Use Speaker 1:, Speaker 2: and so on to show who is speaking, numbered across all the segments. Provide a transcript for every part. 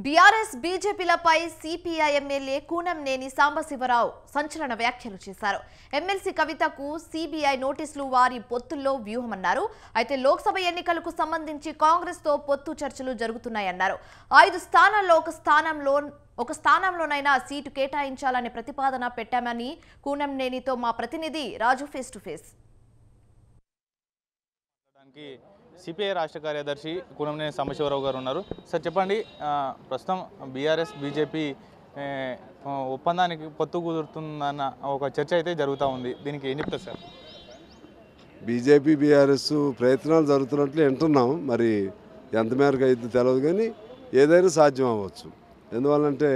Speaker 1: BRS బీజేపీలపై CPI MLA Kunamneni Sambasiva Rao సంచలన వ్యాఖ్యలు చేశారు. ఎమ్మెల్సీ కవితకు సిబిఐ నోటీసులు వారి పొత్తుల్లో వ్యూహమన్నారు. అయితే లోక్సభ ఎన్నికలకు సంబంధించి కాంగ్రెస్ తో పొత్తు చర్చలు జరుగుతున్నాయన్నారు. 5 స్థానాల్లో ఒక స్థానంలోనైనా సీటు కేటాయించాలనే ప్రతిపాదన పెట్టామని కూనంనేనితో మా ప్రతినిధి రాజు ఫేస్ టు ఫేస్.
Speaker 2: సిపిఐ రాష్ట్ర కార్యదర్శి కూనంనేని సాంబశివరావు గారు ఉన్నారు. సార్ చెప్పండి, ప్రస్తుతం బీఆర్ఎస్ బీజేపీ ఒప్పందానికి పొత్తు కుదురుతుందన్న ఒక చర్చ అయితే జరుగుతూ ఉంది. దీనికి ఏం చెప్తారు సార్?
Speaker 3: బీజేపీ బీఆర్ఎస్ ప్రయత్నాలు జరుగుతున్నట్లు వింటున్నాం. మరి ఎంత మేరకు అయితే తెలియదు, కానీ ఏదైనా సాధ్యం అవ్వచ్చు. ఎందువల్లంటే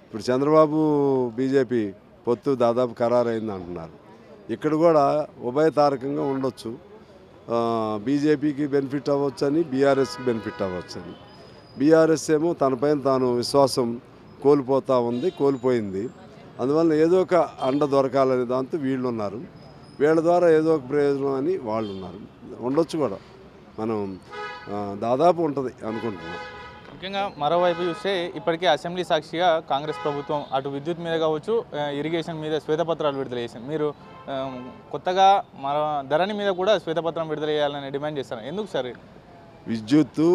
Speaker 3: ఇప్పుడు చంద్రబాబు బీజేపీ పొత్తు దాదాపు ఖరారైంది అంటున్నారు. ఇక్కడ కూడా ఉభయతారకంగా ఉండొచ్చు. బీజేపీకి బెనిఫిట్ అవ్వచ్చని, బీఆర్ఎస్కి బెనిఫిట్ అవ్వచ్చని. బీఆర్ఎస్ ఏమో తనపైన తాను విశ్వాసం కోల్పోయింది. అందువల్ల ఏదో ఒక అండ దొరకాలనే దాంతో వీళ్ళు ఉన్నారు. వీళ్ళ ద్వారా ఏదో ఒక ప్రయోజనం అని వాళ్ళు ఉన్నారు. ఉండొచ్చు కూడా, మనం దాదాపు ఉంటుంది అనుకుంటున్నాం.
Speaker 2: ముఖ్యంగా మరోవైపు చూస్తే ఇప్పటికే అసెంబ్లీ సాక్షిగా కాంగ్రెస్ ప్రభుత్వం అటు విద్యుత్ మీద కావచ్చు, ఇరిగేషన్ మీద శ్వేతపత్రాలు విడుదల చేసింది. మీరు కొత్తగా ధరణి మీద కూడా శ్వేతపత్రం విడుదల చేయాలని డిమాండ్ చేస్తారు. ఎందుకు సార్?
Speaker 3: విద్యుత్తు,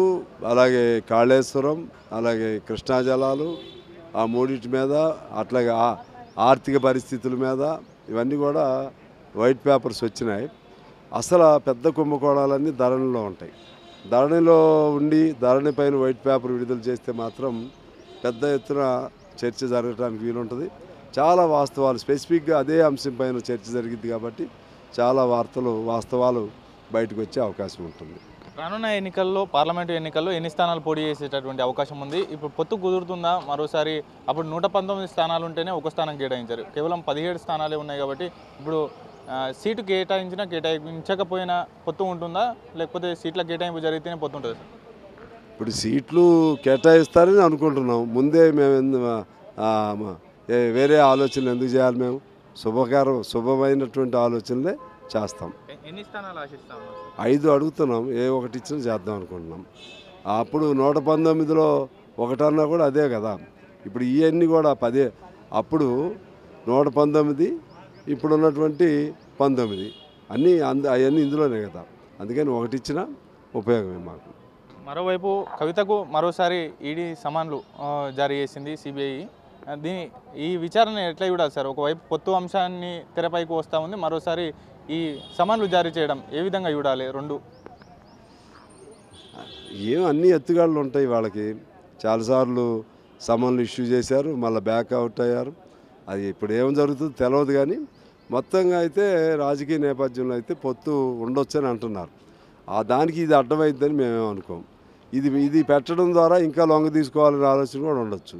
Speaker 3: అలాగే కాళేశ్వరం, అలాగే కృష్ణా జలాలు, ఆ మూడింటి మీద, అట్లాగే ఆర్థిక పరిస్థితుల మీద, ఇవన్నీ కూడా వైట్ పేపర్స్ వచ్చినాయి. అసలు పెద్ద కుంభకోణాలన్నీ ధరణిలో ఉంటాయి. ధరణిలో ఉండి ధరణి పైన వైట్ పేపర్ విడుదల చేస్తే మాత్రం పెద్ద ఎత్తున చర్చ జరగడానికి వీలుంటుంది. చాలా వాస్తవాలు, స్పెసిఫిక్గా అదే అంశం పైన చర్చ జరిగింది కాబట్టి చాలా వాస్తవాలు బయటకు వచ్చే అవకాశం ఉంటుంది.
Speaker 2: రానున్న ఎన్నికల్లో, పార్లమెంటు ఎన్నికల్లో ఎన్ని స్థానాలు పోటీ చేసేటటువంటి అవకాశం ఉంది? ఇప్పుడు పొత్తు కుదురుతుందా? మరోసారి అప్పుడు 119 స్థానాలు ఉంటేనే ఒక స్థానం కేటాయించారు. కేవలం 17 స్థానాలే ఉన్నాయి కాబట్టి ఇప్పుడు సీటు కేటాయించకపోయినా పొత్తు ఉంటుందా, లేకపోతే సీట్ల కేటాయింపు జరిగితేనే పొత్తు ఉంటుంది?
Speaker 3: ఇప్పుడు సీట్లు కేటాయిస్తారని అనుకుంటున్నాం. ముందే మేము వేరే ఆలోచనలు ఎందుకు చేయాలి? మేము శుభమైనటువంటి ఆలోచనలే చేస్తాం.
Speaker 2: ఎన్ని స్థానాలు ఆశిస్తాం?
Speaker 3: 5 అడుగుతున్నాం. ఏ ఒకటి ఇచ్చినా చేద్దాం అనుకుంటున్నాం. అప్పుడు 119లో ఒకటన్నా కూడా అదే కదా. ఇప్పుడు ఇవన్నీ కూడా 10. అప్పుడు 119, ఇప్పుడు ఉన్నటువంటి 19, అవన్నీ ఇందులోనే కదా. అందుకని ఒకటి ఇచ్చినా ఉపయోగమే మాకు.
Speaker 2: మరోవైపు కవితకు మరోసారి ఈడీ సమన్లు జారీ చేసింది సిబిఐ. ఈ విచారణ ఎట్లా చూడాలి సార్? ఒకవైపు పొత్తు అంశాన్ని తెరపైకి వస్తూ ఉంది, మరోసారి ఈ సమన్లు జారీ చేయడం ఏ విధంగా చూడాలి?
Speaker 3: అన్ని ఎత్తుగాళ్ళు ఉంటాయి వాళ్ళకి. చాలాసార్లు సమన్లు ఇష్యూ చేశారు, మళ్ళీ బ్యాక్ అవుట్ అయ్యారు. అది ఇప్పుడు ఏం జరుగుతుందో తెలియదు, కానీ మొత్తంగా అయితే రాజకీయ నేపథ్యంలో అయితే పొత్తు ఉండొచ్చని అంటున్నారు. దానికి ఇది అడ్డమైందని మేమేం అనుకోం. ఇది పెట్టడం ద్వారా ఇంకా లొంగ తీసుకోవాలనే ఆలోచన కూడా ఉండొచ్చు.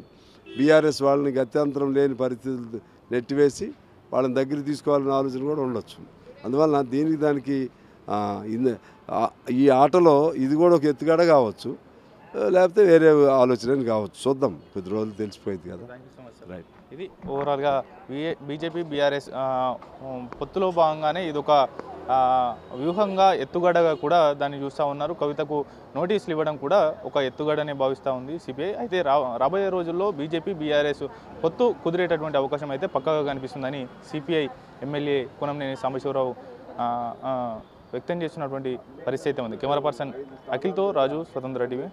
Speaker 3: బీఆర్ఎస్ వాళ్ళని గత్యంతరం లేని పరిస్థితులు నెట్టివేసి వాళ్ళని దగ్గర తీసుకోవాలనే ఆలోచన కూడా ఉండొచ్చు. అందువల్ల దానికి ఈ ఆటలో ఇది కూడా ఒక ఎత్తుగడ కావచ్చు, లేకపోతే వేరే ఆలోచన కావచ్చు. చూద్దాం, కొద్ది రోజులు తెలిసిపోయింది కదా.
Speaker 2: రైట్. ఇది ఓవరాల్గా బీజేపీ బీఆర్ఎస్ పొత్తులో భాగంగానే ఇదొక వ్యూహంగా, ఎత్తుగడగా కూడా దాన్ని చూస్తూ ఉన్నారు. కవితకు నోటీసులు ఇవ్వడం కూడా ఒక ఎత్తుగడనే భావిస్తూ ఉంది సిపిఐ. అయితే రాబోయే రోజుల్లో బీజేపీ బీఆర్ఎస్ పొత్తు కుదిరేటటువంటి అవకాశం అయితే పక్కాగా కనిపిస్తుందని సిపిఐ ఎమ్మెల్యే కూనంనేని సాంబశివరావు వ్యక్తం చేస్తున్నటువంటి పరిస్థితి ఉంది. కెమెరా పర్సన్ అఖిల్తో రాజు, స్వతంత్ర టీవీ.